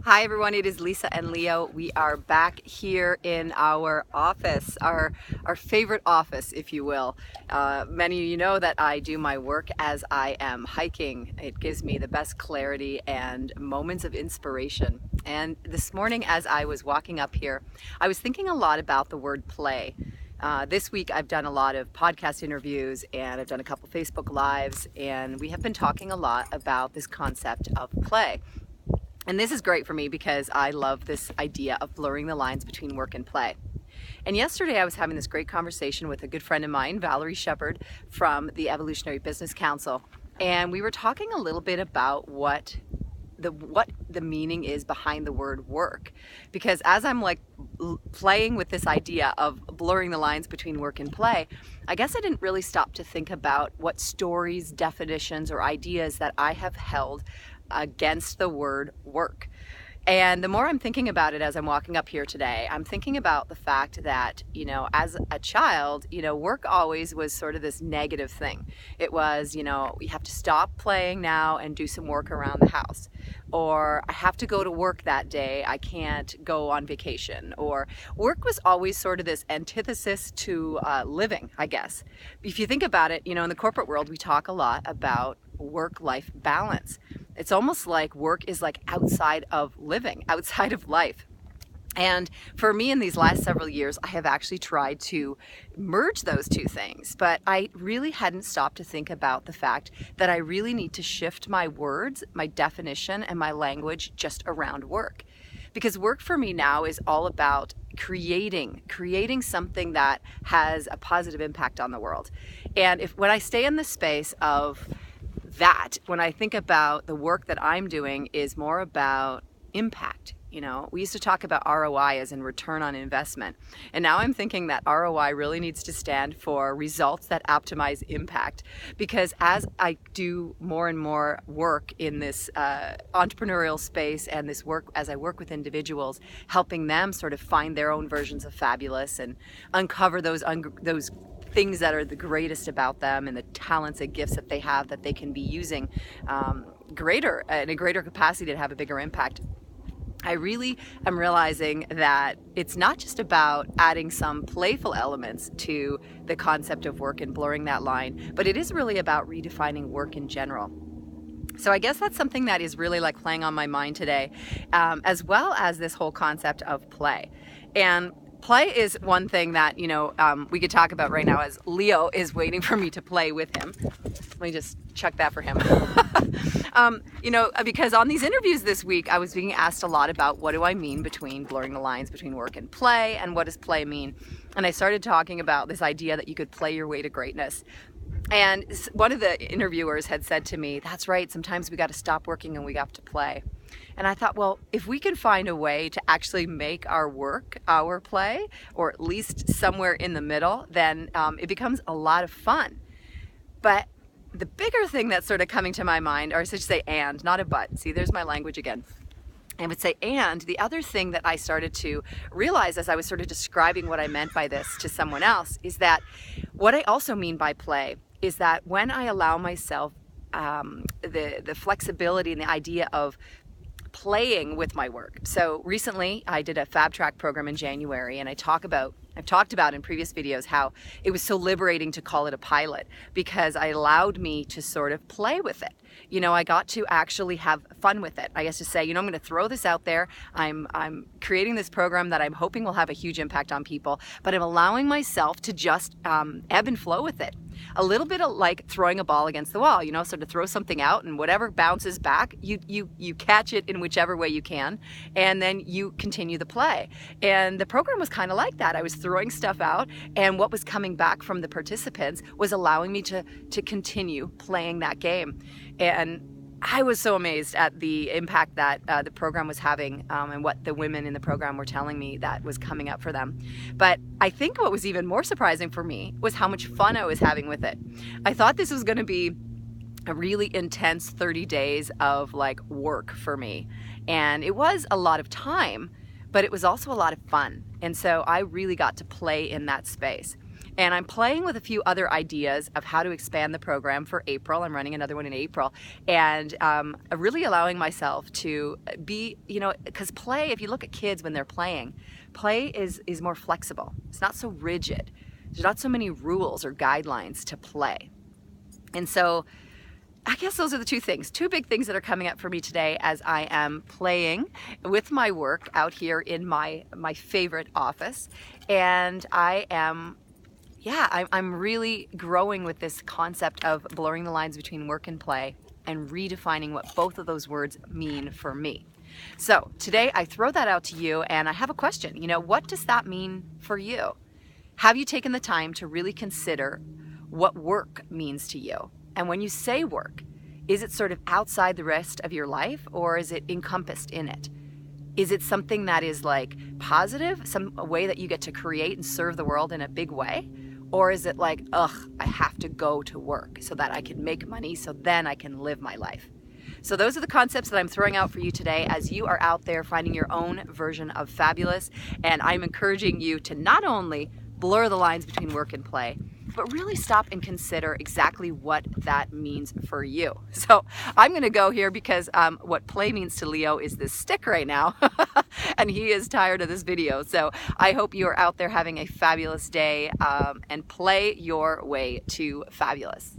Hi everyone, it is Lisa and Leo. We are back here in our office, our favorite office, if you will. Many of you know that I do my work as I am hiking. It gives me the best clarity and moments of inspiration. And this morning as I was walking up here, I was thinking a lot about the word play. This week I've done a lot of podcast interviews and I've done a couple Facebook Lives, and we have been talking a lot about this concept of play. And this is great for me because I love this idea of blurring the lines between work and play. And yesterday I was having this great conversation with a good friend of mine, Valerie Shepard from the Evolutionary Business Council. And we were talking a little bit about what the meaning is behind the word work. Because as I'm playing with this idea of blurring the lines between work and play, I guess I didn't really stop to think about what stories, definitions, or ideas that I have held against the word work. And the more I'm thinking about it as I'm walking up here today, I'm thinking about the fact that, as a child, work always was sort of this negative thing. It was, we have to stop playing now and do some work around the house. Or I have to go to work that day, I can't go on vacation. Or work was always sort of this antithesis to living, I guess. If you think about it, in the corporate world, we talk a lot about work-life balance. It's almost like work is like outside of living, outside of life. And for me in these last several years, I have actually tried to merge those two things, but I really hadn't stopped to think about the fact that I really need to shift my words, my definition, and my language just around work. Because work for me now is all about creating something that has a positive impact on the world. And when I stay in the space of that, when I think about the work that I'm doing, is more about impact. We used to talk about ROI as in return on investment. And now I'm thinking that ROI really needs to stand for results that optimize impact. Because as I do more and more work in this entrepreneurial space and this work, as I work with individuals, helping them sort of find their own versions of fabulous and uncover those things that are the greatest about them and the talents and gifts that they have that they can be using in a greater capacity to have a bigger impact. I really am realizing that it's not just about adding some playful elements to the concept of work and blurring that line, but it is really about redefining work in general. So I guess that's something that is really playing on my mind today, as well as this whole concept of play. And play is one thing that, we could talk about right now as Leo is waiting for me to play with him. Let me just check that for him. Because on these interviews this week, I was being asked a lot about what do I mean between blurring the lines between work and play, and what does play mean? And I started talking about this idea that you could play your way to greatness. And one of the interviewers had said to me, that's right, sometimes we got to stop working and we got to play. And I thought, well, if we can find a way to actually make our work our play, or at least somewhere in the middle, then it becomes a lot of fun. But the bigger thing that's sort of coming to my mind, or I should say and, not a but. See, there's my language again. I would say, and the other thing that I started to realize as I was sort of describing what I meant by this to someone else is that what I also mean by play is that when I allow myself the flexibility and the idea of playing with my work. So recently I did a Fab Track program in January, and I've talked about in previous videos how it was so liberating to call it a pilot, because it allowed me to sort of play with it. I got to actually have fun with it. I guess to say, I'm going to throw this out there. I'm creating this program that I'm hoping will have a huge impact on people, but I'm allowing myself to just ebb and flow with it. A little bit of like throwing a ball against the wall, so to throw something out and whatever bounces back, you catch it in whichever way you can, and then you continue the play. And the program was kind of like that. I was throwing stuff out, and what was coming back from the participants was allowing me to continue playing that game. And I was so amazed at the impact that the program was having, and what the women in the program were telling me that was coming up for them. But I think what was even more surprising for me was how much fun I was having with it. I thought this was going to be a really intense 30 days of work for me. And it was a lot of time, but it was also a lot of fun. And so I really got to play in that space. And I'm playing with a few other ideas of how to expand the program for April. I'm running another one in April, and really allowing myself to be, because play, if you look at kids when they're playing, play is more flexible. It's not so rigid. There's not so many rules or guidelines to play. And so I guess those are the two big things that are coming up for me today as I am playing with my work out here in my favorite office. And I'm really growing with this concept of blurring the lines between work and play and redefining what both of those words mean for me. So today I throw that out to you, and I have a question. What does that mean for you? Have you taken the time to really consider what work means to you? And when you say work, is it sort of outside the rest of your life, or is it encompassed in it? Is it something that is like positive, a way that you get to create and serve the world in a big way? Or is it like, I have to go to work so that I can make money, so then I can live my life? So those are the concepts that I'm throwing out for you today as you are out there finding your own version of fabulous. And I'm encouraging you to not only blur the lines between work and play, but really stop and consider exactly what that means for you. So I'm going to go here because what play means to Leo is this stick right now, and he is tired of this video. So I hope you are out there having a fabulous day and play your way to fabulous.